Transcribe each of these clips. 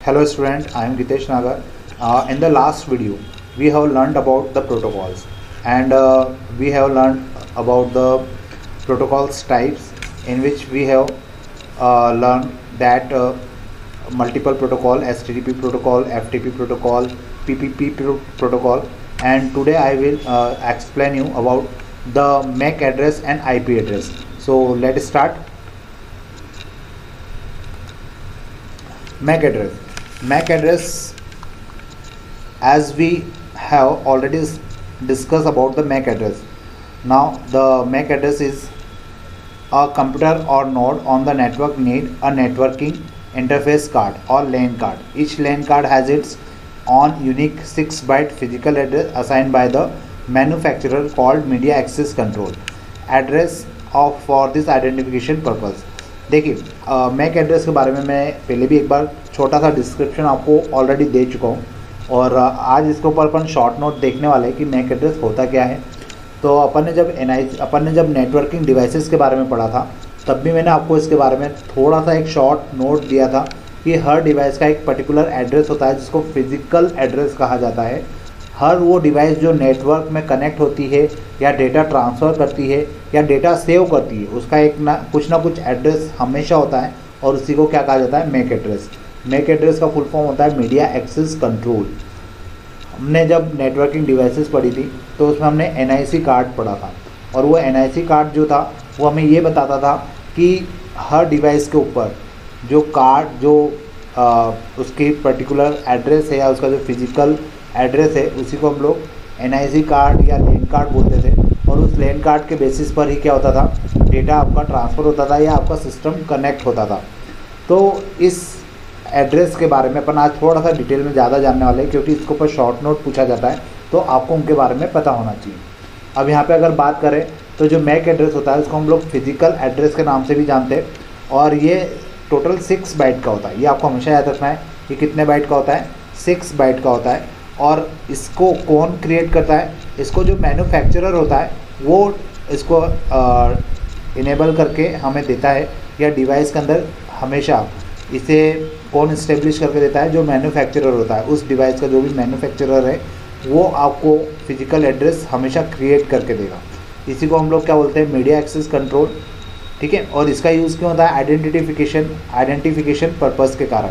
Hello student, I am Ritesh Nagar. In the last video, we have learned about the protocols and we have learned about the protocols types in which we have learned that multiple protocol, HTTP protocol, FTP protocol, protocol, and today I will explain you about the MAC address and IP address. So let's start. MAC address. MAC address, as we have already discussed about the MAC address. Now the MAC address is a computer or node on the network need a networking interface card or LAN card. Each LAN card has its own unique 6-byte physical address assigned by the manufacturer called media access control address of for this identification purpose. देखिए Mac address के बारे में मैं पहले भी एक बार छोटा सा डिस्क्रिप्शन आपको ऑलरेडी दे चुका हूँ और आज इसके ऊपर अपन शॉर्ट नोट देखने वाले हैं कि मैक एड्रेस होता क्या है। तो अपन ने जब नेटवर्किंग डिवाइसेस के बारे में पढ़ा था तब भी मैंने आपको इसके बारे में थोड़ा सा एक शॉर्ट नोट दिया था कि हर डिवाइस का एक पर्टिकुलर एड्रेस होता है जिसको फिजिकल एड्रेस कहा जाता है। हर वो डिवाइस जो नेटवर्क में कनेक्ट होती है या डेटा ट्रांसफ़र करती है या डेटा सेव करती है उसका एक कुछ ना कुछ एड्रेस हमेशा होता है और उसी को क्या कहा जाता है, मैक एड्रेस। मैक एड्रेस का फुल फॉर्म होता है मीडिया एक्सेस कंट्रोल। हमने जब नेटवर्किंग डिवाइसेस पढ़ी थी तो उसमें हमने NIC कार्ड पढ़ा था और वो NIC कार्ड जो था वो हमें ये बताता था कि हर डिवाइस के ऊपर जो कार्ड जो उसकी पर्टिकुलर एड्रेस है या उसका जो फिजिकल एड्रेस है उसी को हम लोग NIC कार्ड या लैन कार्ड बोलते थे और उस लैन कार्ड के बेसिस पर ही क्या होता था, डेटा आपका ट्रांसफ़र होता था या आपका सिस्टम कनेक्ट होता था। तो इस एड्रेस के बारे में अपन आज थोड़ा सा डिटेल में ज़्यादा जानने वाले हैं क्योंकि इसके ऊपर शॉर्ट नोट पूछा जाता है तो आपको उनके बारे में पता होना चाहिए। अब यहाँ पे अगर बात करें तो जो मैक एड्रेस होता है उसको हम लोग फिजिकल एड्रेस के नाम से भी जानते हैं और ये टोटल 6 बाइट का होता है। ये आपको हमेशा याद रखना है कि कितने बाइट का होता है, 6 बाइट का होता है। और इसको कौन क्रिएट करता है, इसको जो मैन्युफैक्चरर होता है वो इसको इनेबल करके हमें देता है या डिवाइस के अंदर हमेशा इसे कौन इस्टेब्लिश करके देता है, जो मैन्युफैक्चरर होता है उस डिवाइस का जो भी मैन्युफैक्चरर है वो आपको फिजिकल एड्रेस हमेशा क्रिएट करके देगा। इसी को हम लोग क्या बोलते हैं, मीडिया एक्सेस कंट्रोल। ठीक है, और इसका यूज़ क्यों होता है, आइडेंटिफिकेशन पर्पज़ के कारण।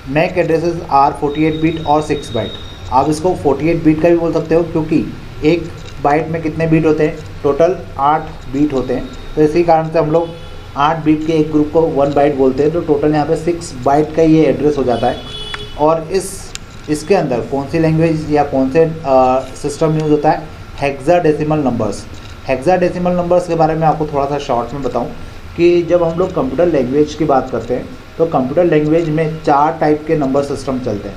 मैक एड्रेसेस आर 48 बिट और 6 बाइट। आप इसको 48 बिट का भी बोल सकते हो क्योंकि एक बाइट में कितने बीट होते हैं, टोटल 8 बीट होते हैं। तो इसी कारण से हम लोग 8 बीट के एक ग्रुप को 1 बाइट बोलते हैं। तो टोटल यहाँ पे 6 बाइट का ये एड्रेस हो जाता है। और इसके अंदर कौन सी लैंग्वेज या कौन से सिस्टम यूज़ होता है, हेक्साडेसिमल नंबर्स। हेक्साडेसिमल नंबर्स के बारे में आपको थोड़ा सा शॉर्ट में बताऊँ कि जब हम लोग कंप्यूटर लैंग्वेज की बात करते हैं तो कंप्यूटर लैंग्वेज में 4 टाइप के नंबर सिस्टम चलते हैं।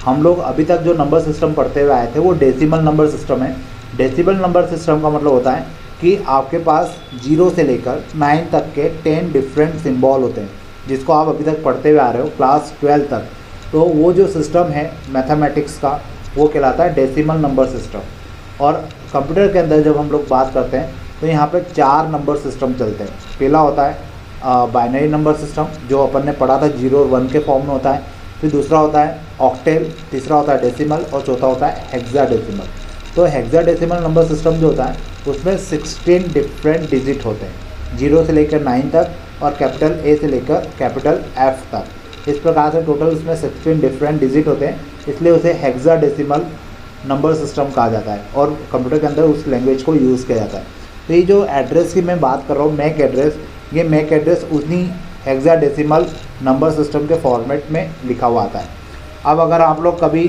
हम लोग अभी तक जो नंबर सिस्टम पढ़ते हुए आए थे वो डेसिमल नंबर सिस्टम है। डेसिमल नंबर सिस्टम का मतलब होता है कि आपके पास 0 से लेकर 9 तक के 10 डिफरेंट सिंबल होते हैं जिसको आप अभी तक पढ़ते हुए आ रहे हो क्लास 12 तक। तो वो जो सिस्टम है मैथमेटिक्स का वो कहलाता है डेसिमल नंबर सिस्टम। और कंप्यूटर के अंदर जब हम लोग बात करते हैं तो यहाँ पे 4 नंबर सिस्टम चलते हैं। पहला होता है बाइनरी नंबर सिस्टम जो अपन ने पढ़ा था 0 और 1 के फॉर्म में होता है। फिर दूसरा होता है ऑक्टेल, तीसरा होता है डेसिमल और चौथा होता है हेक्साडेसिमल। तो हेक्साडेसिमल नंबर सिस्टम जो होता है उसमें 16 डिफरेंट डिजिट होते हैं 0 से लेकर 9 तक और कैपिटल A से लेकर कैपिटल F तक। इस प्रकार से टोटल उसमें 16 डिफरेंट डिजिट होते हैं, इसलिए उसे हेक्साडेसिमल नंबर सिस्टम कहा जाता है और कंप्यूटर के अंदर उस लैंग्वेज को यूज़ किया जाता है। तो ये जो एड्रेस की मैं बात कर रहा हूँ मैक एड्रेस, ये मैक एड्रेस उन्हीं हेक्साडेसिमल नंबर सिस्टम के फॉर्मेट में लिखा हुआ आता है। अब अगर आप लोग कभी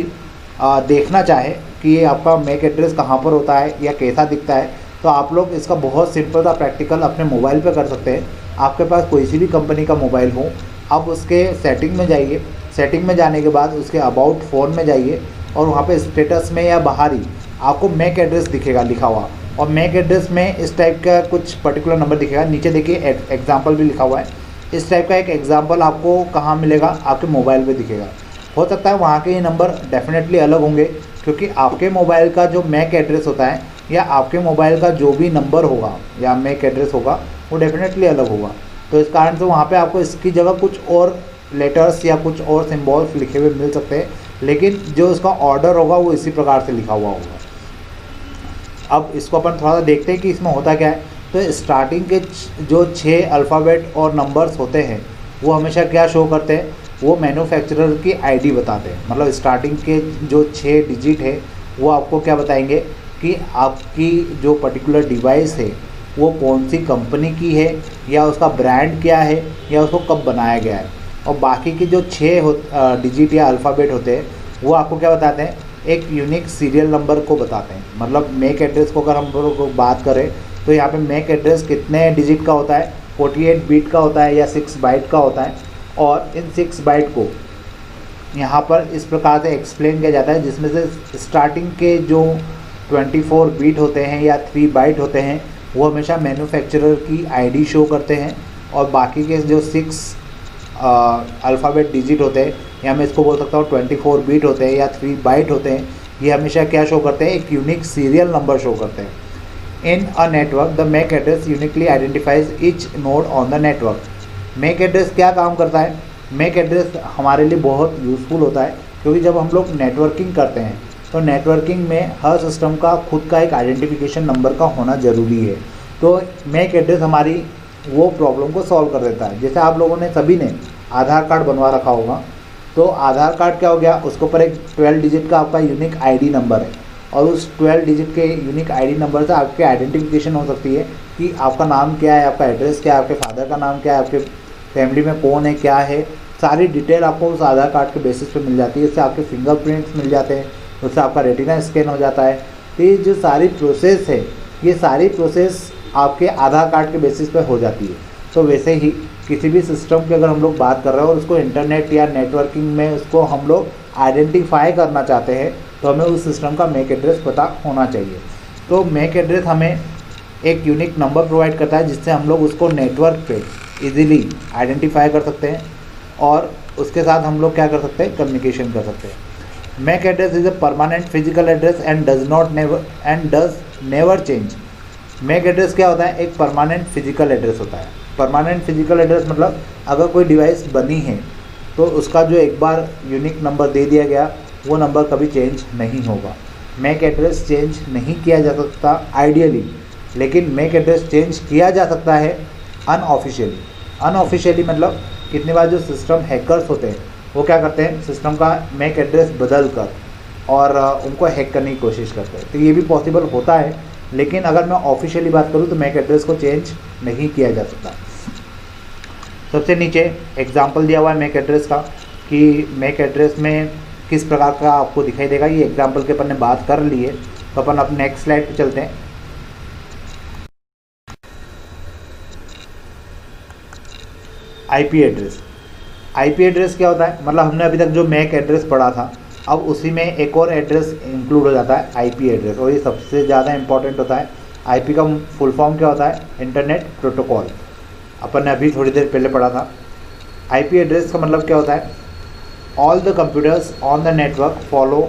देखना चाहें कि ये आपका मैक एड्रेस कहाँ पर होता है या कैसा दिखता है तो आप लोग इसका बहुत सिंपल सा प्रैक्टिकल अपने मोबाइल पे कर सकते हैं। आपके पास कोई सी भी कंपनी का मोबाइल हो, आप उसके सेटिंग में जाइए, सेटिंग में जाने के बाद उसके अबाउट फ़ोन में जाइए और वहाँ पे स्टेटस में या बाहर ही आपको मैक एड्रेस दिखेगा लिखा हुआ और मैक एड्रेस में इस टाइप का कुछ पर्टिकुलर नंबर दिखेगा। नीचे देखिए एग्जाम्पल भी लिखा हुआ है। इस टाइप का एक एग्जाम्पल आपको कहाँ मिलेगा, आपके मोबाइल पे दिखेगा। हो सकता है वहाँ के ये नंबर डेफिनेटली अलग होंगे क्योंकि आपके मोबाइल का जो मैक एड्रेस होता है या आपके मोबाइल का जो भी नंबर होगा या मैक एड्रेस होगा वो डेफिनेटली अलग होगा। तो इस कारण से वहाँ पे आपको इसकी जगह कुछ और लेटर्स या कुछ और सिम्बॉल्स लिखे हुए मिल सकते हैं, लेकिन जो उसका ऑर्डर होगा वो इसी प्रकार से लिखा हुआ होगा। अब इसको अपन थोड़ा सा देखते हैं कि इसमें होता क्या है। तो स्टार्टिंग के जो 6 अल्फ़ाबेट और नंबर्स होते हैं वो हमेशा क्या शो करते हैं, वो मैन्युफैक्चरर की आईडी बताते हैं। मतलब स्टार्टिंग के जो 6 डिजिट है वो आपको क्या बताएंगे कि आपकी जो पर्टिकुलर डिवाइस है वो कौन सी कंपनी की है, या उसका ब्रांड क्या है, या उसको कब बनाया गया है। और बाकी के जो 6 डिजिट या अल्फ़ाबेट होते हैं वो आपको क्या बताते हैं, एक यूनिक सीरियल नंबर को बताते हैं। मतलब मैक एड्रेस को अगर हम लोग बात करें तो यहाँ पे मैक एड्रेस कितने डिजिट का होता है, 48 बिट का होता है या 6 बाइट का होता है। और इन 6 बाइट को यहाँ पर इस प्रकार से एक्सप्लेन किया जाता है, जिसमें से स्टार्टिंग के जो 24 बिट होते हैं या 3 बाइट होते हैं वो हमेशा मैन्युफैक्चरर की आईडी शो करते हैं, और बाकी के जो 6 अल्फ़ाबेट डिजिट होते हैं, या मैं इसको बोल सकता हूँ 24 बिट होते हैं या 3 बाइट होते हैं, ये हमेशा क्या शो करते हैं, एक यूनिक सीरियल नंबर शो करते हैं। In a network the MAC address uniquely identifies each node on the network. MAC address क्या काम करता है, मैक एड्रेस हमारे लिए बहुत यूज़फुल होता है, क्योंकि जब हम लोग नेटवर्किंग करते हैं तो नेटवर्किंग में हर सिस्टम का खुद का एक आइडेंटिफिकेशन नंबर का होना ज़रूरी है। तो मैक एड्रेस हमारी वो प्रॉब्लम को सॉल्व कर देता है। जैसे आप लोगों ने सभी ने आधार कार्ड बनवा रखा होगा, तो आधार कार्ड क्या हो गया, उसके ऊपर एक 12 डिजिट का आपका यूनिक आईडी नंबर है, और उस 12 डिजिट के यूनिक आईडी नंबर से आपकी आइडेंटिफिकेशन हो सकती है कि आपका नाम क्या है, आपका एड्रेस क्या है, आपके फादर का नाम क्या है, आपके फैमिली में कौन है, क्या है, सारी डिटेल आपको उस आधार कार्ड के बेसिस पे मिल जाती है। इससे आपके फिंगरप्रिंट्स मिल जाते हैं, उससे आपका रेटिना स्कैन हो जाता है। तो ये जो सारी प्रोसेस है, ये सारी प्रोसेस आपके आधार कार्ड के बेसिस पे हो जाती है। तो वैसे ही किसी भी सिस्टम की अगर हम लोग बात कर रहे हैं और उसको इंटरनेट या नेटवर्किंग में उसको हम लोग आइडेंटिफाई करना चाहते हैं, तो हमें उस सिस्टम का मैक एड्रेस पता होना चाहिए। तो मैक एड्रेस हमें एक यूनिक नंबर प्रोवाइड करता है, जिससे हम लोग उसको नेटवर्क पे इजीली आइडेंटिफाई कर सकते हैं, और उसके साथ हम लोग क्या कर सकते हैं, कम्युनिकेशन कर सकते हैं। MAC address is a permanent physical address and does never change. MAC address क्या होता है, एक परमानेंट फिजिकल एड्रेस होता है। परमानेंट फिजिकल एड्रेस मतलब अगर कोई डिवाइस बनी है तो उसका जो एक बार यूनिक नंबर दे दिया गया वो नंबर कभी चेंज नहीं होगा। मैक एड्रेस चेंज नहीं किया जा सकता आइडियली, लेकिन मैक एड्रेस चेंज किया जा सकता है अनऑफिशियली। अनऑफिशियली मतलब कितनी बार जो सिस्टम हैकर्स होते हैं वो क्या करते हैं, सिस्टम का मैक एड्रेस बदल कर और उनको हैक करने की कोशिश करते हैं। तो ये भी पॉसिबल होता है, लेकिन अगर मैं ऑफिशियली बात करूँ तो मैक एड्रेस को चेंज नहीं किया जा सकता। सबसे नीचे एग्जाम्पल दिया हुआ है मैक एड्रेस का, कि मैक एड्रेस में किस प्रकार का आपको दिखाई देगा। ये एग्जाम्पल के अपन ने बात कर ली है, तो अपन अब नेक्स्ट स्लाइड पे चलते हैं। IP address. आईपी एड्रेस क्या होता है, मतलब हमने अभी तक जो मैक एड्रेस पढ़ा था, अब उसी में एक और एड्रेस इंक्लूड हो जाता है, आईपी एड्रेस, और ये सबसे ज़्यादा इंपॉर्टेंट होता है। आईपी का फुल फॉर्म क्या होता है, इंटरनेट प्रोटोकॉल। अपन ने अभी थोड़ी देर पहले पढ़ा था। आईपी एड्रेस का मतलब क्या होता है, all the computers on the network follow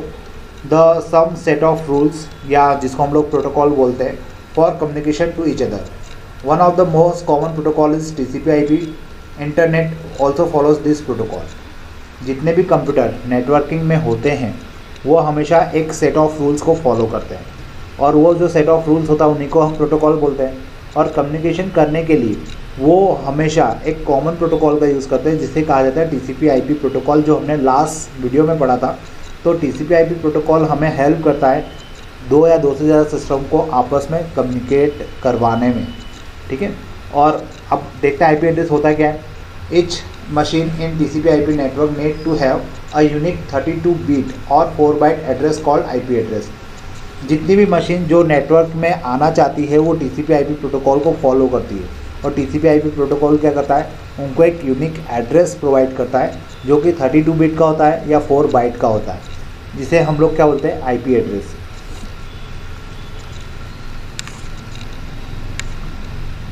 the some set of rules, या जिसको हम लोग प्रोटोकॉल बोलते हैं, for communication to each other. One of the most common protocol is TCP/IP। Internet also follows this protocol. जितने भी computer networking में होते हैं वो हमेशा एक सेट ऑफ रूल्स को फॉलो करते हैं, और वो जो सेट ऑफ रूल्स होता है उन्हीं को हम प्रोटोकॉल बोलते हैं। और कम्युनिकेशन करने के लिए वो हमेशा एक कॉमन प्रोटोकॉल का यूज़ करते हैं, जिसे कहा जाता है TCP/IP प्रोटोकॉल, जो हमने लास्ट वीडियो में पढ़ा था। तो TCP/IP प्रोटोकॉल हमें हेल्प करता है 2 या 2 से ज़्यादा सिस्टम को आपस में कम्युनिकेट करवाने में, ठीक है। और अब देखते हैं आईपी एड्रेस होता क्या है। Each machine in TCP/IP network need to have a unique 32 bit और 4 byte address called IP address. जितनी भी मशीन जो नेटवर्क में आना चाहती है वो TCP/IP प्रोटोकॉल को फॉलो करती है, और TCP/IP प्रोटोकॉल क्या करता है, उनको एक यूनिक एड्रेस प्रोवाइड करता है, जो कि 32 बिट का होता है या 4 बाइट का होता है, जिसे हम लोग क्या बोलते हैं, IP address.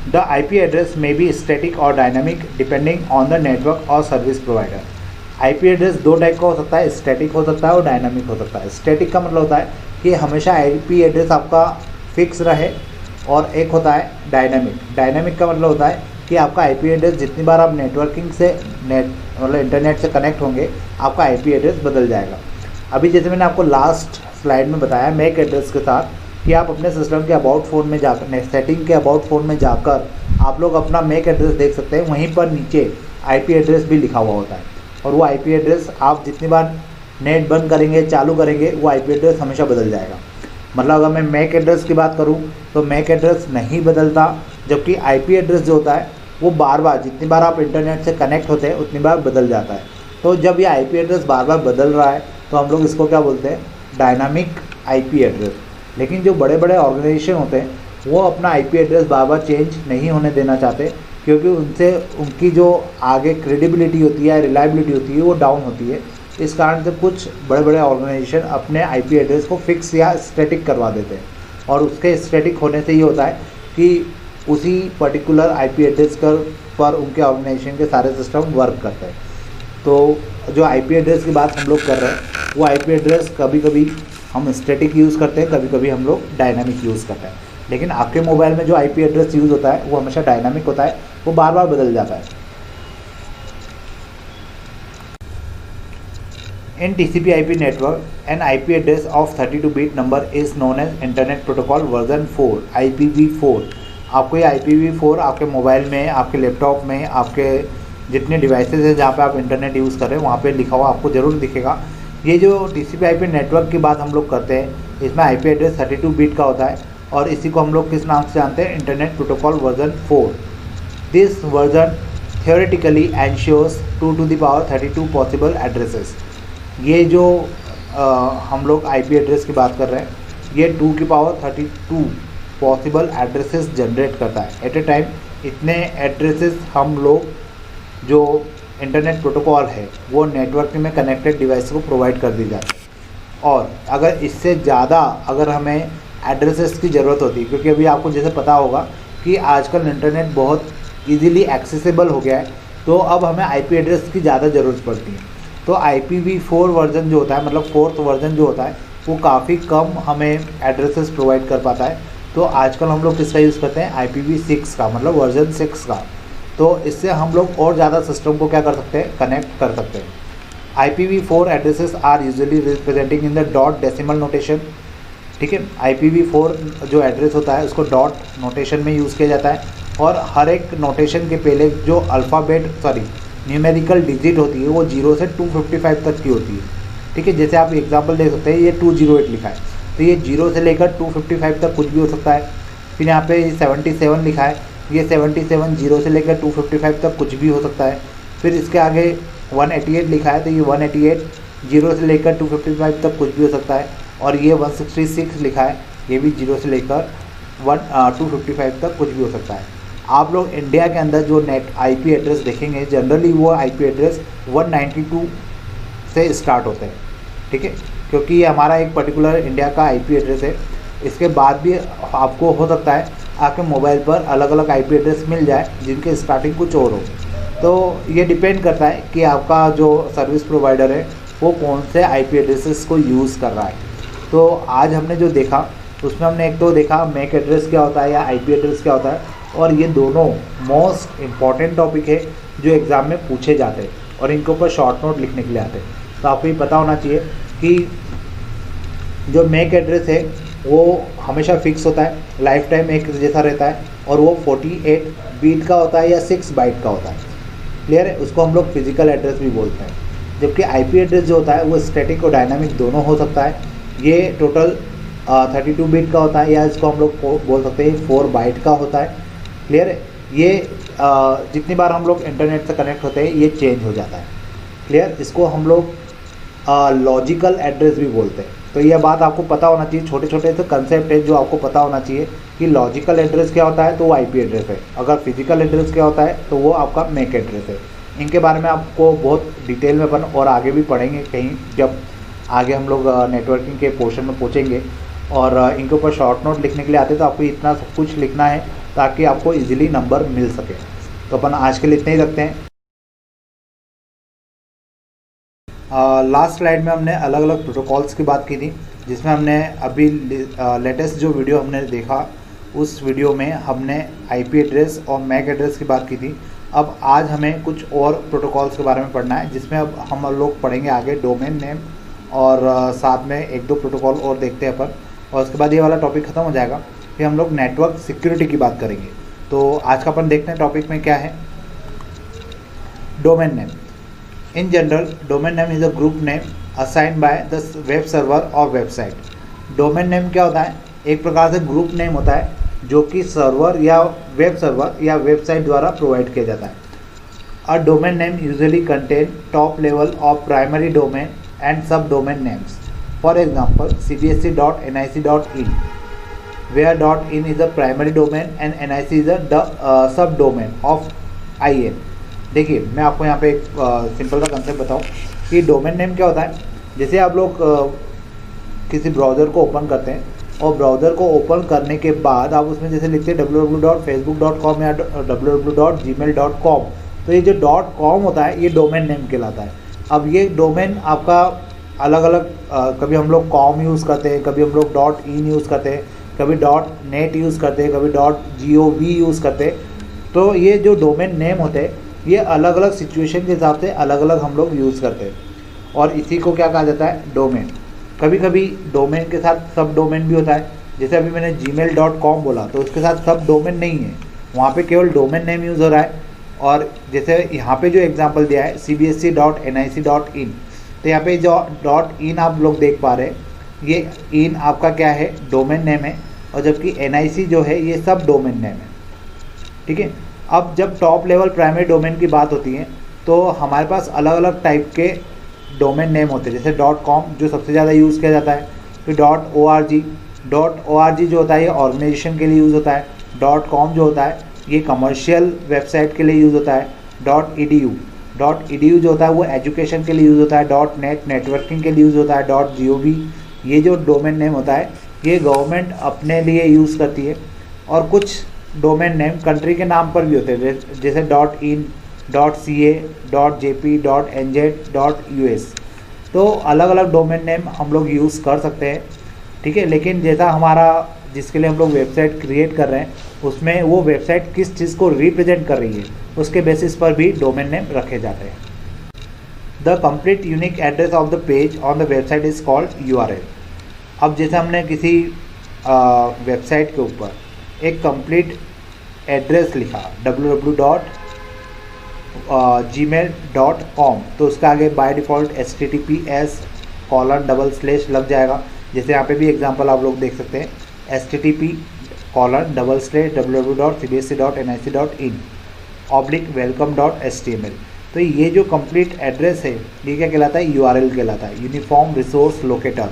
The IP address may be static or dynamic depending on the network or service provider. IP address 2 type का हो सकता है, स्टैटिक हो सकता है और डायनामिक हो सकता है। स्टैटिक का मतलब होता है कि हमेशा IP एड्रेस आपका फिक्स रहे, और एक होता है डायनामिक। डायनामिक का मतलब होता है कि आपका आईपी एड्रेस जितनी बार आप नेटवर्किंग से मतलब इंटरनेट से कनेक्ट होंगे आपका आईपी एड्रेस बदल जाएगा। अभी जैसे मैंने आपको लास्ट स्लाइड में बताया मैक एड्रेस के साथ कि आप अपने सिस्टम के अबाउट फ़ोन में जाकर सेटिंग के अबाउट फ़ोन में जाकर आप लोग अपना मैक एड्रेस देख सकते हैं। वहीं पर नीचे आईपी एड्रेस भी लिखा हुआ होता है और वो आईपी एड्रेस आप जितनी बार नेट बंद करेंगे चालू करेंगे वो आईपी एड्रेस हमेशा बदल जाएगा। मतलब अगर मैं मैक एड्रेस की बात करूं तो मैक एड्रेस नहीं बदलता, जबकि आईपी एड्रेस जो होता है वो बार बार जितनी बार आप इंटरनेट से कनेक्ट होते हैं उतनी बार बदल जाता है। तो जब ये आईपी एड्रेस बार बार बदल रहा है तो हम लोग इसको क्या बोलते हैं, डायनामिक आईपी एड्रेस। लेकिन जो बड़े बड़े ऑर्गेनाइजेशन होते हैं वो अपना आईपी एड्रेस बार बार चेंज नहीं होने देना चाहते, क्योंकि उनसे उनकी जो आगे क्रेडिबिलिटी होती है, रिलायबिलिटी होती है वो डाउन होती है। इस कारण से कुछ बड़े बड़े ऑर्गेनाइजेशन अपने आईपी एड्रेस को फिक्स या स्टैटिक करवा देते हैं और उसके स्टैटिक होने से ये होता है कि उसी पर्टिकुलर आईपी एड्रेस पर उनके ऑर्गेनाइजेशन के सारे सिस्टम वर्क करते हैं। तो जो आईपी एड्रेस की बात हम लोग कर रहे हैं वो आईपी एड्रेस कभी कभी हम स्टैटिक यूज़ करते हैं, कभी कभी हम लोग डायनामिक यूज़ करते हैं। लेकिन आपके मोबाइल में जो आईपी एड्रेस यूज़ होता है वो हमेशा डायनामिक होता है, वो बार बार बदल जाता है। In TCP/IP network, an IP address of 32-bit number is known as Internet Protocol version 4 IPv4। आपको ये IPv4 आपके मोबाइल में, आपके लैपटॉप में, आपके जितने डिवाइसेस हैं जहाँ पे आप इंटरनेट यूज़ कर रहे हैं वहाँ पे लिखा हुआ आपको ज़रूर दिखेगा। ये जो TCP/IP नेटवर्क की बात हम लोग करते हैं इसमें IP एड्रेस 32 बिट का होता है और इसी को हम लोग किस नाम से जानते हैं, internet protocol version 4। This version theoretically ensures 2 to the power 32 possible addresses. ये जो हम लोग आईपी एड्रेस की बात कर रहे हैं ये 2 की पावर 32 पॉसिबल एड्रेसेस जनरेट करता है एट ए टाइम। इतने एड्रेसेस हम लोग जो इंटरनेट प्रोटोकॉल है वो नेटवर्क में कनेक्टेड डिवाइस को प्रोवाइड कर दी जाती है। और अगर इससे ज़्यादा अगर हमें एड्रेसेस की ज़रूरत होती है, क्योंकि अभी आपको जैसे पता होगा कि आजकल इंटरनेट बहुत ईजीली एक्सेसिबल हो गया है, तो अब हमें आईपी एड्रेस की ज़्यादा ज़रूरत पड़ती है। तो IPv4 वर्जन जो होता है, मतलब 4th वर्जन जो होता है वो काफ़ी कम हमें एड्रेसेस प्रोवाइड कर पाता है। तो आजकल हम लोग किसका यूज़ करते हैं, IPv6 का, मतलब वर्जन 6 का। तो इससे हम लोग और ज़्यादा सिस्टम को क्या कर सकते हैं, कनेक्ट कर सकते हैं। IPv4 addresses are usually representing in the dot decimal notation. ठीक है, IPv4 जो एड्रेस होता है उसको डॉट नोटेशन में यूज़ किया जाता है और हर एक नोटेशन के पहले जो न्यूमेरिकल डिजिट होती है वो 0 से 255 तक की होती है। ठीक है, जैसे आप एग्जांपल देख सकते हैं ये 208 लिखा है तो ये 0 से लेकर 255 तक कुछ भी हो सकता है। फिर यहाँ पे 77 लिखा है, ये 77 0 से लेकर 255 तक कुछ भी हो सकता है। फिर इसके आगे 188 लिखा है तो ये 188 0 से लेकर 255 तक कुछ भी हो सकता है। और ये 166 लिखा है, ये भी 0 से लेकर 255 तक कुछ भी हो सकता है। आप लोग इंडिया के अंदर जो नेट आईपी एड्रेस देखेंगे जनरली वो आईपी एड्रेस 192 से स्टार्ट होते हैं। ठीक है, क्योंकि ये हमारा एक पर्टिकुलर इंडिया का आईपी एड्रेस है। इसके बाद भी आपको हो सकता है आपके मोबाइल पर अलग अलग आईपी एड्रेस मिल जाए जिनके स्टार्टिंग कुछ और हो। तो ये डिपेंड करता है कि आपका जो सर्विस प्रोवाइडर है वो कौन से आईपी एड्रेसेस को यूज़ कर रहा है। तो आज हमने जो देखा उसमें हमने एक तो देखा मैक एड्रेस क्या होता है या आईपी एड्रेस क्या होता है, और ये दोनों मोस्ट इम्पॉर्टेंट टॉपिक है जो एग्ज़ाम में पूछे जाते हैं और इनके ऊपर शॉर्ट नोट लिखने के लिए आते हैं। तो आपको ये पता होना चाहिए कि जो मैक एड्रेस है वो हमेशा फिक्स होता है, लाइफ टाइम एक जैसा रहता है और वो 48 बीट का होता है या 6 बाइट का होता है। क्लियर है, उसको हम लोग फिजिकल एड्रेस भी बोलते हैं। जबकि आईपी एड्रेस जो होता है वो स्टैटिक और डायनामिक दोनों हो सकता है। ये टोटल 32 बिट का होता है या इसको हम लोग बोल सकते हैं 4 बाइट का होता है। क्लियर है, ये जितनी बार हम लोग इंटरनेट से कनेक्ट होते हैं ये चेंज हो जाता है। क्लियर, इसको हम लोग लॉजिकल एड्रेस भी बोलते हैं। तो यह बात आपको पता होना चाहिए, छोटे छोटे से कंसेप्ट है जो आपको पता होना चाहिए कि लॉजिकल एड्रेस क्या होता है तो वो आईपी एड्रेस है, अगर फिजिकल एड्रेस क्या होता है तो वो आपका मैक एड्रेस है। इनके बारे में आपको बहुत डिटेल में अपन और आगे भी पढ़ेंगे कहीं, जब आगे हम लोग नेटवर्किंग के पोर्शन में पहुँचेंगे और इनके ऊपर शॉर्ट नोट लिखने के लिए आते हैं तो आपको इतना सब कुछ लिखना है ताकि आपको इजीली नंबर मिल सके। तो अपन आज के लिए इतने ही रखते हैं। लास्ट स्लाइड में हमने अलग अलग प्रोटोकॉल्स की बात की थी, जिसमें हमने अभी लेटेस्ट जो वीडियो हमने देखा उस वीडियो में हमने आईपी एड्रेस और मैक एड्रेस की बात की थी। अब आज हमें कुछ और प्रोटोकॉल्स के बारे में पढ़ना है, जिसमें अब हम लोग पढ़ेंगे आगे डोमेन नेम और साथ में एक दो प्रोटोकॉल और देखते हैं अपन, और उसके बाद ये वाला टॉपिक ख़त्म हो जाएगा। फिर हम लोग नेटवर्क सिक्योरिटी की बात करेंगे। तो आज का अपन देखते हैं टॉपिक में क्या है। Domain name. In general domain name is a group name assigned by the web server और वेबसाइट। डोमेन नेम क्या होता है? एक प्रकार से ग्रुप नेम होता है जो कि सर्वर या वेबसाइट द्वारा प्रोवाइड किया जाता है। A domain name usually contain top level of primary domain and sub domain names. For example cbsc.nic.in, where .in is a primary domain and nic is a subdomain of in। देखिए मैं आपको यहाँ पे एक simple सा concept बताऊँ कि domain name क्या होता है। जैसे आप लोग किसी ब्राउज़र को ओपन करते हैं और ब्राउज़र को ओपन करने के बाद आप उसमें जैसे लिखते हैं www.facebook.com या www.gmail.com, तो ये जो .com होता है ये डोमेन नेम कहलाता है। अब ये डोमेन आपका अलग अलग कभी हम लोग .com यूज़ करते हैं, कभी हम लोग .in यूज़ करते हैं, कभी .net यूज़ करते हैं, कभी .gov यूज़ करते हैं। तो ये जो डोमेन नेम होते हैं ये अलग अलग सिचुएशन के हिसाब से अलग अलग हम लोग यूज़ करते हैं, और इसी को क्या कहा जाता है? डोमेन। कभी कभी डोमेन के साथ सब डोमेन भी होता है। जैसे अभी मैंने gmail.com बोला तो उसके साथ सब डोमेन नहीं है, वहाँ पे केवल डोमेन नेम यूज़ हो रहा है। और जैसे यहाँ पे जो एग्जांपल दिया है cbsc.nic.in, तो यहाँ पे जो .in आप लोग देख पा रहे हैं, ये in आपका क्या है? डोमेन नेम है, और जबकि nic जो है ये सब डोमेन नेम है। ठीक है। अब जब टॉप लेवल प्राइमरी डोमेन की बात होती है तो हमारे पास अलग अलग टाइप के डोमेन नेम होते हैं। जैसे .com जो सबसे ज़्यादा यूज़ किया जाता है, फिर .org जो होता है ये ऑर्गेनाइजेशन के लिए यूज़ होता है। .com जो होता है ये कमर्शियल वेबसाइट के लिए यूज़ होता है। .edu जो होता है वो एजुकेशन के लिए यूज़ होता है। .net नेटवर्किंग के लिए यूज़ होता है। .gov ये जो डोमेन नेम होता है ये गवर्नमेंट अपने लिए यूज़ करती है। और कुछ डोमेन नेम कंट्री के नाम पर भी होते हैं, जैसे .in, .ca, .jp, .nz, .us। तो अलग अलग डोमेन नेम हम लोग यूज़ कर सकते हैं। ठीक है। लेकिन जैसा हमारा जिसके लिए हम लोग वेबसाइट क्रिएट कर रहे हैं उसमें वो वेबसाइट किस चीज़ को रिप्रेजेंट कर रही है उसके बेसिस पर भी डोमेन नेम रखे जाते हैं। The complete unique address of the page on the website is called URL। अब जैसे हमने किसी वेबसाइट के ऊपर एक कंप्लीट एड्रेस लिखा www.gmail.com, तो उसका आगे बाय डिफ़ॉल्ट https:// लग जाएगा। जैसे यहाँ पे भी एग्जांपल आप लोग देख सकते हैं http://www.cbsc.nic.in/welcome.html। तो ये जो कंप्लीट एड्रेस है ये क्या कहलाता है? URL कहलाता है, uniform resource locator.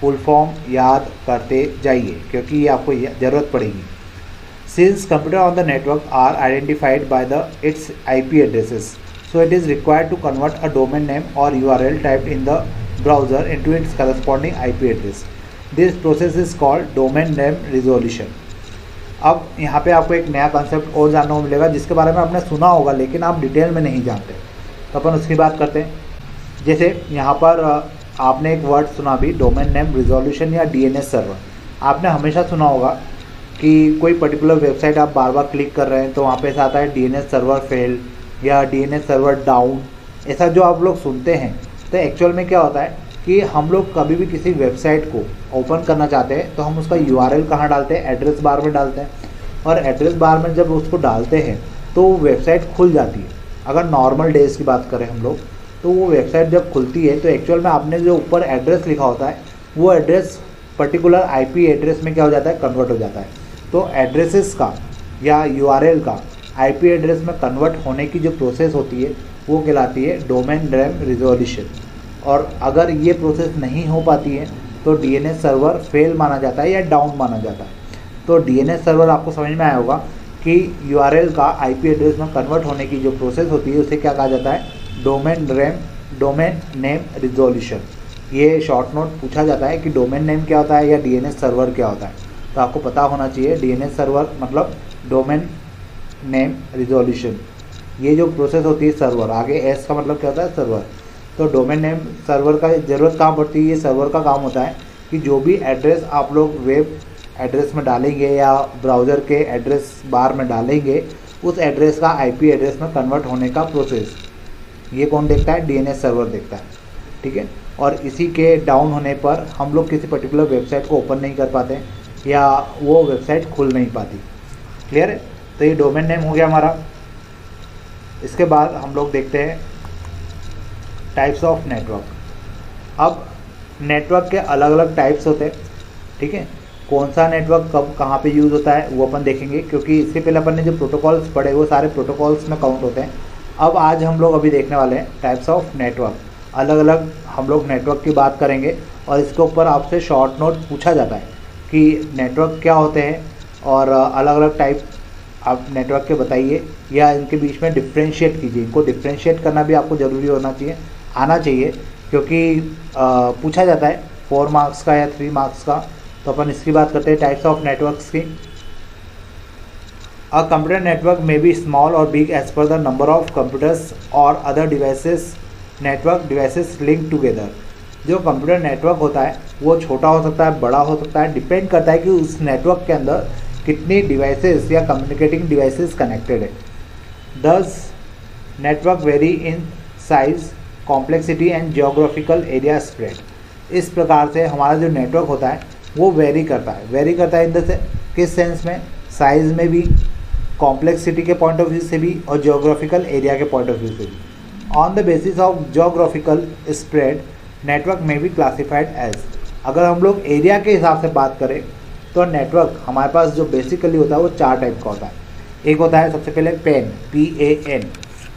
Full form याद करते जाइए क्योंकि ये आपको ज़रूरत पड़ेगी। Since computer on the network are identified by its IP addresses, so it is required to convert a domain name or URL typed in the browser into its corresponding IP address. This process is called domain name resolution. अब यहाँ पे आपको एक नया concept और जानने को मिलेगा जिसके बारे में आपने सुना होगा लेकिन आप डिटेल में नहीं जानते, तो अपन उसकी बात करते हैं। जैसे यहाँ पर आपने एक वर्ड सुना भी, डोमेन नेम रिजोल्यूशन या DNS सर्वर। आपने हमेशा सुना होगा कि कोई पर्टिकुलर वेबसाइट आप बार बार क्लिक कर रहे हैं तो वहाँ पे ऐसा आता है DNS सर्वर फेल या DNS सर्वर डाउन, ऐसा जो आप लोग सुनते हैं। तो एक्चुअल में क्या होता है कि हम लोग कभी भी किसी वेबसाइट को ओपन करना चाहते हैं तो हम उसका URL कहाँ डालते हैं? एड्रेस बार में डालते हैं, और एड्रेस बार में जब उसको डालते हैं तो वेबसाइट खुल जाती है। अगर नॉर्मल डेज़ की बात करें हम लोग तो वो वेबसाइट जब खुलती है तो एक्चुअल में आपने जो ऊपर एड्रेस लिखा होता है वो एड्रेस पर्टिकुलर IP एड्रेस में क्या हो जाता है? कन्वर्ट हो जाता है। तो एड्रेसेस का या URL का IP एड्रेस में कन्वर्ट होने की जो प्रोसेस होती है वो कहलाती है डोमेन नेम रिजोल्यूशन। और अगर ये प्रोसेस नहीं हो पाती है तो DNS सर्वर फेल माना जाता है या डाउन माना जाता है। तो DNS सर्वर आपको समझ में आया होगा कि URL का IP एड्रेस में कन्वर्ट होने की जो प्रोसेस होती है उसे क्या कहा जाता है? Domain name resolution. ये शॉर्ट नोट पूछा जाता है कि डोमेन नेम क्या होता है या DNS सर्वर क्या होता है, तो आपको पता होना चाहिए DNS सर्वर मतलब डोमेन नेम रिजोल्यूशन। ये जो प्रोसेस होती है सर्वर, आगे एस का मतलब क्या होता है? सर्वर। तो डोमेन नेम सर्वर का ज़रूरत कहाँ पड़ती है? ये सर्वर का काम होता है कि जो भी एड्रेस आप लोग वेब एड्रेस में डालेंगे या ब्राउज़र के एड्रेस बार में डालेंगे, उस एड्रेस का आईपी एड्रेस में कन्वर्ट होने का प्रोसेस, ये कौन देखता है? डीएनएस सर्वर देखता है, ठीक है। और इसी के डाउन होने पर हम लोग किसी पर्टिकुलर वेबसाइट को ओपन नहीं कर पाते या वो वेबसाइट खुल नहीं पाती। क्लियर है? तो ये डोमेन नेम हो गया हमारा। इसके बाद हम लोग देखते हैं टाइप्स ऑफ नेटवर्क। अब नेटवर्क के अलग अलग टाइप्स होते हैं, ठीक है। कौन सा नेटवर्क कब कहाँ पे यूज़ होता है वो अपन देखेंगे, क्योंकि इससे पहले अपन ने जो प्रोटोकॉल्स पढ़े वो सारे प्रोटोकॉल्स में काउंट होते हैं। अब आज हम लोग अभी देखने वाले हैं टाइप्स ऑफ नेटवर्क। अलग अलग हम लोग नेटवर्क की बात करेंगे और इसके ऊपर आपसे शॉर्ट नोट पूछा जाता है कि नेटवर्क क्या होते हैं और अलग अलग टाइप आप नेटवर्क के बताइए या इनके बीच में डिफ्रेंशिएट कीजिए। इनको डिफ्रेंशिएट करना भी आपको ज़रूरी होना चाहिए, आना चाहिए, क्योंकि पूछा जाता है 4 मार्क्स का या 3 मार्क्स का। तो अपन इसकी बात करते हैं टाइप्स ऑफ नेटवर्क्स की। A computer network may be small और big as per the number of computers और other devices network devices link together. जो कंप्यूटर नेटवर्क होता है वो छोटा हो सकता है, बड़ा हो सकता है, डिपेंड करता है कि उस नेटवर्क के अंदर कितनी डिवाइसेस या कम्युनिकेटिंग डिवाइसेस कनेक्टेड है। दस network very in size, complexity and geographical area spread. इस प्रकार से हमारा जो नेटवर्क होता है वो वेरी करता है इन द किस सेंस में? साइज़ में भी, कॉम्प्लेक्सिटी के पॉइंट ऑफ व्यू से भी और जियोग्राफिकल एरिया के पॉइंट ऑफ व्यू से भी। On the basis of geographical spread network में बी क्लासिफाइड एज। अगर हम लोग एरिया के हिसाब से बात करें तो नेटवर्क हमारे पास जो बेसिकली होता है वो 4 टाइप का होता है। एक होता है सबसे पहले पेन, PAN।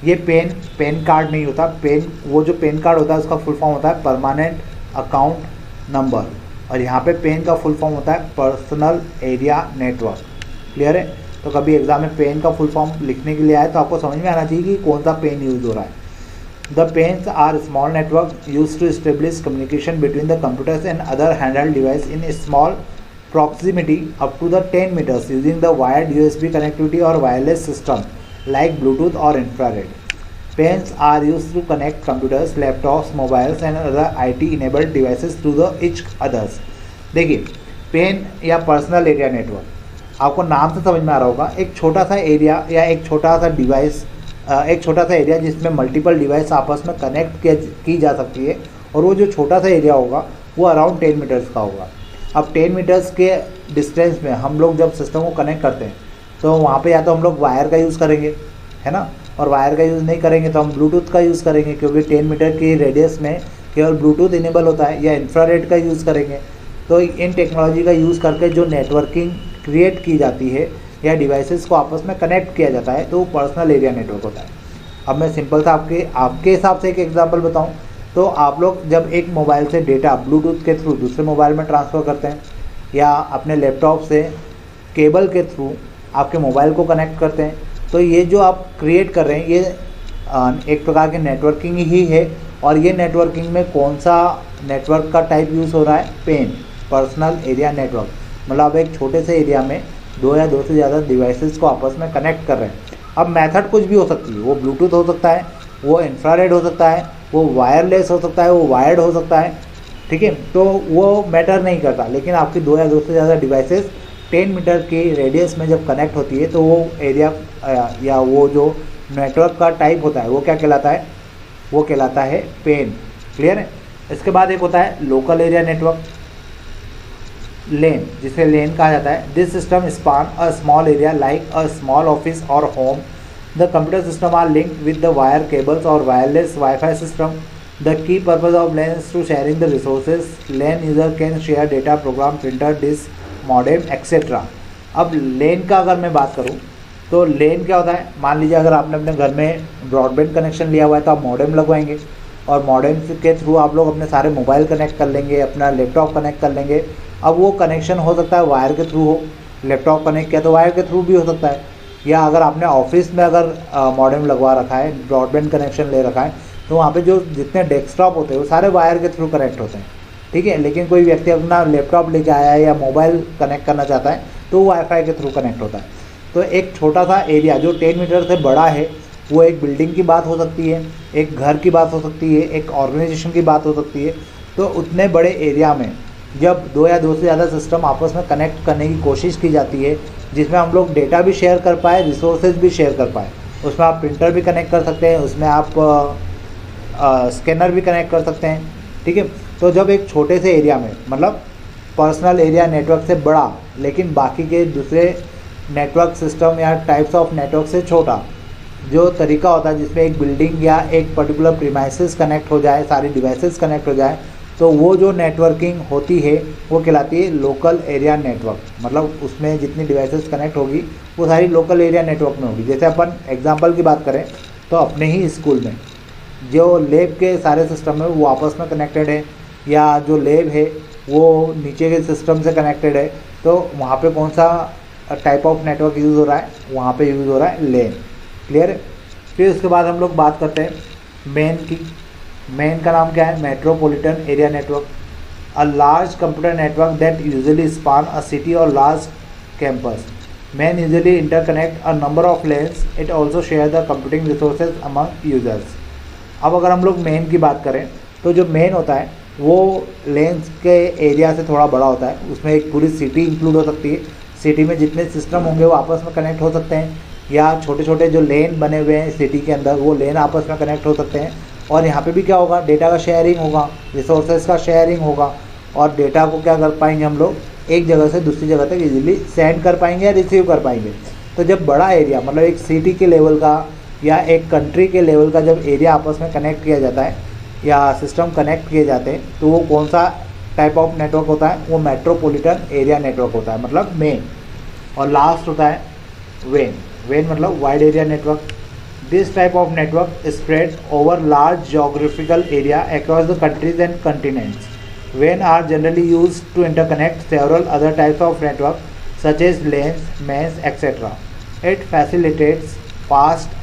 ये पेन कार्ड नहीं होता। पेन, वो जो पेन कार्ड होता है उसका फुल फॉर्म होता है परमानेंट अकाउंट नंबर, और यहाँ पे पेन का फुल फॉर्म होता है पर्सनल एरिया नेटवर्क। क्लियर है? तो कभी एग्जाम में पेन का फुल फॉर्म लिखने के लिए आए तो आपको समझ में आना चाहिए कि कौन सा पेन यूज़ हो रहा है। The PANs are small network use to establish communication between the computers and other handheld device in small proximity up to the 10 meters using the wired USB connectivity or wireless system like Bluetooth or infrared. Pens are used to connect computers, laptops, mobiles and other IT enabled devices to the each others. देखिए, pen या personal area network आपको नाम से समझ में आ रहा होगा। एक छोटा सा एरिया या एक छोटा सा डिवाइस, एक छोटा सा एरिया जिसमें मल्टीपल डिवाइस आपस में कनेक्ट की जा सकती है, और वो जो छोटा सा एरिया होगा वो अराउंड 10 मीटर्स का होगा। अब 10 मीटर्स के डिस्टेंस में हम लोग जब सिस्टम को कनेक्ट करते हैं तो वहाँ पे या तो हम लोग वायर का यूज़ करेंगे, है ना, और वायर का यूज़ नहीं करेंगे तो हम ब्लूटूथ का यूज़ करेंगे, क्योंकि 10 मीटर की रेडियस में केवल ब्लूटूथ इनेबल होता है, या इंफ्रारेड का यूज़ करेंगे। तो इन टेक्नोलॉजी का यूज़ करके जो नेटवर्किंग क्रिएट की जाती है या डिवाइसेस को आपस में कनेक्ट किया जाता है तो वो पर्सनल एरिया नेटवर्क होता है। अब मैं सिंपल सा आपके हिसाब से एक एग्जाम्पल बताऊँ तो आप लोग जब एक मोबाइल से डेटा ब्लूटूथ के थ्रू दूसरे मोबाइल में ट्रांसफ़र करते हैं या अपने लैपटॉप से केबल के थ्रू आपके मोबाइल को कनेक्ट करते हैं, तो ये जो आप क्रिएट कर रहे हैं ये एक प्रकार की नेटवर्किंग ही है। और ये नेटवर्किंग में कौन सा नेटवर्क का टाइप यूज़ हो रहा है? PAN, personal area network. मतलब आप एक छोटे से एरिया में 2 या 2 से ज़्यादा डिवाइसेस को आपस में कनेक्ट कर रहे हैं। अब मेथड कुछ भी हो सकती है, वो ब्लूटूथ हो सकता है, वो इंफ्रारेड हो सकता है, वो वायरलेस हो सकता है, वो वायर्ड हो सकता है, ठीक है। तो वो मैटर नहीं करता, लेकिन आपकी 2 या 2 से ज़्यादा डिवाइसेस 10 मीटर की रेडियस में जब कनेक्ट होती है तो वो एरिया या वो जो नेटवर्क का टाइप होता है वो क्या कहलाता है? वो कहलाता है पेन। क्लियर है? इसके बाद एक होता है लोकल एरिया नेटवर्क, लेन, जिसे लेन कहा जाता है। This system span a small area like a small office और home. The computer system are linked with the wire cables or wireless Wi-Fi system. The key purpose of LAN is to sharing the resources. LAN user can share data, program, printer, disk, modem, etc. अब LAN का अगर मैं बात करूँ तो LAN क्या होता है? मान लीजिए अगर आपने अपने घर में ब्रॉडबैंड कनेक्शन लिया हुआ है तो आप मॉडेम लगवाएंगे, और मॉडेम के थ्रू आप लोग अपने सारे मोबाइल कनेक्ट कर लेंगे, अपना लैपटॉप कनेक्ट कर लेंगे। अब वो कनेक्शन हो सकता है वायर के थ्रू हो, लैपटॉप कनेक्ट किया तो वायर के थ्रू भी हो सकता है, या अगर आपने ऑफिस में अगर मॉडेम लगवा रखा है, ब्रॉडबैंड कनेक्शन ले रखा है, तो वहाँ पे जो जितने डेस्कटॉप होते हैं वो सारे वायर के थ्रू कनेक्ट होते हैं, ठीक है। लेकिन कोई व्यक्ति अपना लैपटॉप लेके आया है या मोबाइल कनेक्ट करना चाहता है तो वाईफाई के थ्रू कनेक्ट होता है। तो एक छोटा सा एरिया जो 10 मीटर से बड़ा है, वो एक बिल्डिंग की बात हो सकती है, एक घर की बात हो सकती है, एक ऑर्गेनाइजेशन की बात हो सकती है। तो उतने बड़े एरिया में जब दो या दो से ज़्यादा सिस्टम आपस में कनेक्ट करने की कोशिश की जाती है, जिसमें हम लोग डेटा भी शेयर कर पाए, रिसोर्सेज भी शेयर कर पाए। उसमें आप प्रिंटर भी कनेक्ट कर सकते हैं, उसमें आप स्कैनर भी कनेक्ट कर सकते हैं, ठीक है। तो जब एक छोटे से एरिया में, मतलब पर्सनल एरिया नेटवर्क से बड़ा लेकिन बाकी के दूसरे नेटवर्क सिस्टम या टाइप्स ऑफ नेटवर्क से छोटा जो तरीका होता है, जिसमें एक बिल्डिंग या एक पर्टिकुलर प्रीमाइसेस कनेक्ट हो जाए, सारी डिवाइसेस कनेक्ट हो जाए, तो वो जो नेटवर्किंग होती है वो कहलाती है लोकल एरिया नेटवर्क। मतलब उसमें जितनी डिवाइसेस कनेक्ट होगी वो सारी लोकल एरिया नेटवर्क में होगी। जैसे अपन एग्जांपल की बात करें तो अपने ही स्कूल में जो लैब के सारे सिस्टम है वो आपस में कनेक्टेड है, या जो लैब है वो नीचे के सिस्टम से कनेक्टेड है, तो वहाँ पे कौन सा टाइप ऑफ नेटवर्क यूज़ हो रहा है, वहाँ पे यूज़ हो रहा है लेन। क्लियर है। फिर उसके बाद हम लोग बात करते हैं मेन की। मेन का नाम क्या है? Metropolitan area network, a large computer network that usually span a city और large campus. MAN usually interconnect a number of LANs, it also share the computing resources among users. अब अगर हम लोग मेन की बात करें तो जो मेन होता है वो लेंस के एरिया से थोड़ा बड़ा होता है, उसमें एक पूरी सिटी इंक्लूड हो सकती है। सिटी में जितने सिस्टम होंगे वो आपस में कनेक्ट हो सकते हैं, या छोटे छोटे जो लेन बने हुए हैं सिटी के अंदर वो लेन आपस में कनेक्ट हो सकते हैं। और यहाँ पे भी क्या होगा? डेटा का शेयरिंग होगा, रिसोर्सेज का शेयरिंग होगा, और डेटा को क्या कर पाएंगे हम लोग? एक जगह से दूसरी जगह तक इजीली सेंड कर पाएंगे या रिसीव कर पाएंगे। तो जब बड़ा एरिया, मतलब एक सिटी के लेवल का या एक कंट्री के लेवल का जब एरिया आपस में कनेक्ट किया जाता है या सिस्टम कनेक्ट किए जाते हैं, तो वो कौन सा टाइप ऑफ नेटवर्क होता है? वो मेट्रोपॉलिटन एरिया नेटवर्क होता है, मतलब मेन। और लास्ट होता है वेन। वेन मतलब wide area network. This type of network spread over large geographical area across the countries and continents. When are generally use to interconnect several other types of network such as lens, mains etcetera. It facilitates fast,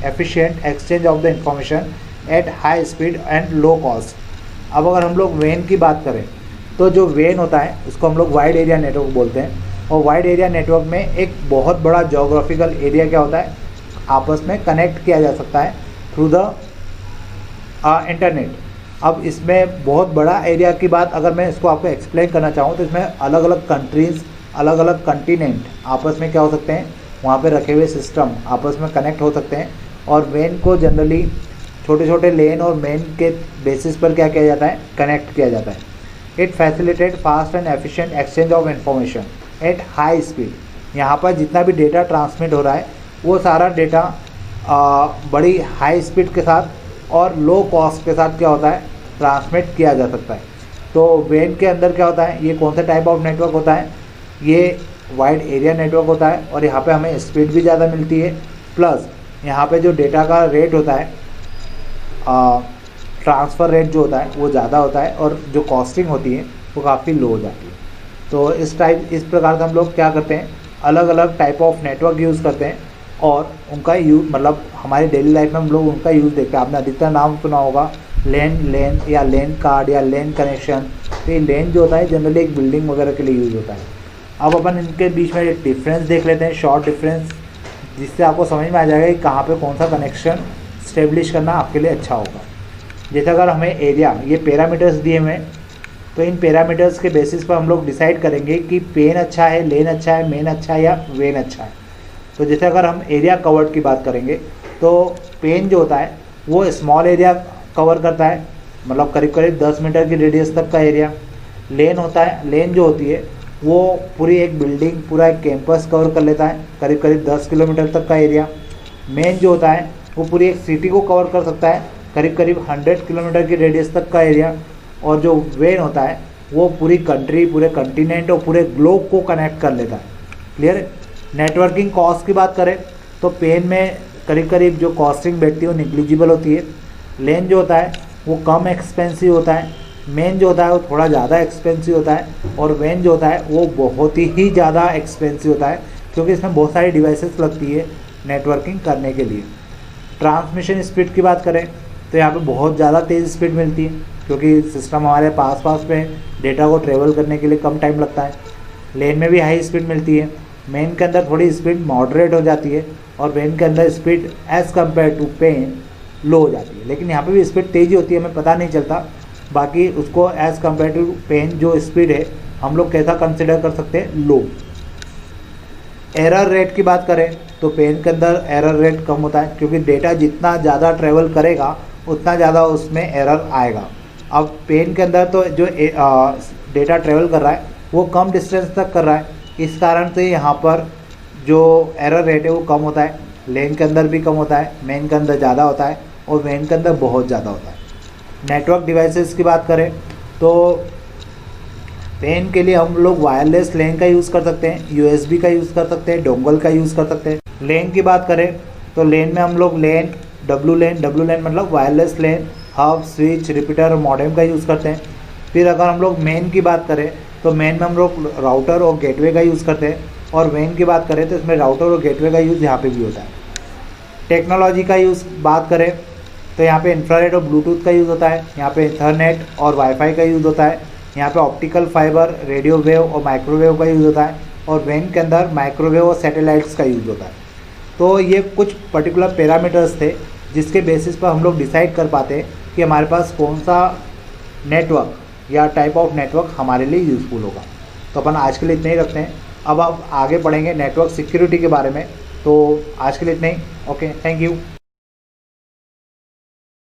efficient exchange of the information at high speed and low cost। अब अगर हम लोग when की बात करें तो जो when होता है उसको हम लोग वाइड एरिया नेटवर्क बोलते हैं। और वाइड एरिया नेटवर्क में एक बहुत बड़ा जोग्राफिकल एरिया क्या होता है? आपस में कनेक्ट किया जा सकता है थ्रू द इंटरनेट। अब इसमें बहुत बड़ा एरिया की बात अगर मैं इसको आपको एक्सप्लेन करना चाहूँ तो इसमें अलग अलग कंट्रीज़, अलग अलग कंटिनेंट आपस में क्या हो सकते हैं? वहाँ पे रखे हुए सिस्टम आपस में कनेक्ट हो सकते हैं। और वेन को जनरली छोटे छोटे लेन और मेन के बेसिस पर क्या किया जाता है? कनेक्ट किया जाता है। It facilitate fast and efficient exchange of information at high speed. यहाँ पर जितना भी डेटा ट्रांसमिट हो रहा है वो सारा डेटा बड़ी हाई स्पीड के साथ और लो कॉस्ट के साथ क्या होता है? ट्रांसमिट किया जा सकता है। तो वेन के अंदर क्या होता है? ये कौन सा टाइप ऑफ नेटवर्क होता है? ये वाइड एरिया नेटवर्क होता है, और यहाँ पे हमें स्पीड भी ज़्यादा मिलती है, प्लस यहाँ पे जो डेटा का रेट होता है, ट्रांसफ़र रेट जो होता है वो ज़्यादा होता है, और जो कॉस्टिंग होती है वो काफ़ी लो हो जाती है। तो इस प्रकार से हम लोग क्या करते हैं? अलग अलग टाइप ऑफ नेटवर्क यूज़ करते हैं और उनका यूज़, मतलब हमारी डेली लाइफ में हम लोग उनका यूज़ देखते हैं। आपने अधिकतर नाम सुना होगा लेन या लेन कार्ड या लेन कनेक्शन। तो ये लेन जो होता है जनरली एक बिल्डिंग वगैरह के लिए यूज़ होता है। अब अपन इनके बीच में एक डिफरेंस देख लेते हैं, शॉर्ट डिफरेंस, जिससे आपको समझ में आ जाएगा कि कहाँ पे कौन सा कनेक्शन स्टेब्लिश करना आपके लिए अच्छा होगा। जैसे अगर हमें एरिया, ये पैरामीटर्स दिए हुए हैं, तो इन पैरामीटर्स के बेसिस पर हम लोग डिसाइड करेंगे कि पेन अच्छा है, लेन अच्छा है, मेन अच्छा है या वेन अच्छा है। तो जैसे अगर हम एरिया कवर्ड की बात करेंगे तो पेन जो होता है वो स्मॉल एरिया कवर करता है, मतलब करीब करीब 10 मीटर की रेडियस तक का एरिया। लेन होता है, लेन जो होती है वो पूरी एक बिल्डिंग, पूरा एक कैंपस कवर कर लेता है, करीब करीब 10 किलोमीटर तक का एरिया। मेन जो होता है वो पूरी एक सिटी को कवर कर सकता है, करीब करीब 100 किलोमीटर की रेडियस तक का एरिया। और जो वेन होता है वो पूरी कंट्री, पूरे कंटिनेंट और पूरे ग्लोब को कनेक्ट कर लेता है। क्लियर है। नेटवर्किंग कॉस्ट की बात करें तो पेन में करीब करीब जो कॉस्टिंग बैठती है वो निग्लिजिबल होती है। लेन जो होता है वो कम एक्सपेंसिव होता है, मेन जो होता है वो थोड़ा ज़्यादा एक्सपेंसिव होता है, और वेन जो होता है वो बहुत ही ज़्यादा एक्सपेंसिव होता है, क्योंकि इसमें बहुत सारी डिवाइसेस लगती है नेटवर्किंग करने के लिए। ट्रांसमिशन स्पीड की बात करें तो यहाँ पे बहुत ज़्यादा तेज़ स्पीड मिलती है, क्योंकि सिस्टम हमारे पास में डेटा को ट्रेवल करने के लिए कम टाइम लगता है। लेन में भी हाई स्पीड मिलती है। मेन के अंदर थोड़ी स्पीड मॉडरेट हो जाती है, और वेन के अंदर speed as compare to PAN low हो जाती है। लेकिन यहाँ पे भी स्पीड तेज़ी होती है, हमें पता नहीं चलता, बाकी उसको एज़ कम्पेयर टू पेन जो स्पीड है हम लोग कैसा कंसिडर कर सकते हैं, लो। एरर रेट की बात करें तो पेन के अंदर एरर रेट कम होता है, क्योंकि डेटा जितना ज़्यादा ट्रेवल करेगा उतना ज़्यादा उसमें एरर आएगा। अब पेन के अंदर तो जो डेटा ट्रेवल कर रहा है वो कम डिस्टेंस तक कर रहा है, इस कारण से यहाँ पर जो एरर रेट है वो कम होता है। लेन के अंदर भी कम होता है, मेन के अंदर ज़्यादा होता है और वेन के अंदर बहुत ज़्यादा होता है। नेटवर्क डिवाइसेस की बात करें तो पेन के लिए हम लोग वायरलेस लेन का यूज़ कर सकते हैं, यूएसबी का यूज़ कर सकते हैं, डोंगल का यूज़ कर सकते हैं। लेन की बात करें तो लेन में हम लोग लेन, डब्लू लेन मतलब वायरलेस लेन, हब, स्विच, रिपीटर, मॉडेम का यूज़ करते हैं। फिर अगर हम लोग मेन की बात करें तो मेन में हम लोग राउटर और गेटवे का यूज़ करते हैं, और वेन की बात करें तो इसमें राउटर और गेटवे का यूज़ यहाँ पे भी होता है। टेक्नोलॉजी का यूज़ बात करें तो यहाँ पे इंफ्रारेड और ब्लूटूथ का यूज़ होता है, यहाँ पे इथरनेट और वाईफाई का यूज़ होता है, यहाँ पे ऑप्टिकल फाइबर, रेडियो वेव और माइक्रोवेव का यूज़ होता है, और वेन के अंदर माइक्रोवेव और सैटेलाइट्स का यूज़ होता है। तो ये कुछ पर्टिकुलर पैरामीटर्स थे जिसके बेसिस पर हम लोग डिसाइड कर पाते हैं कि हमारे पास कौन सा नेटवर्क या टाइप ऑफ नेटवर्क हमारे लिए यूज़फुल होगा। तो अपन आज के लिए इतना ही रखते हैं। अब आप आगे पढ़ेंगे नेटवर्क सिक्योरिटी के बारे में, तो आज के लिए इतना ही। Okay, thank you.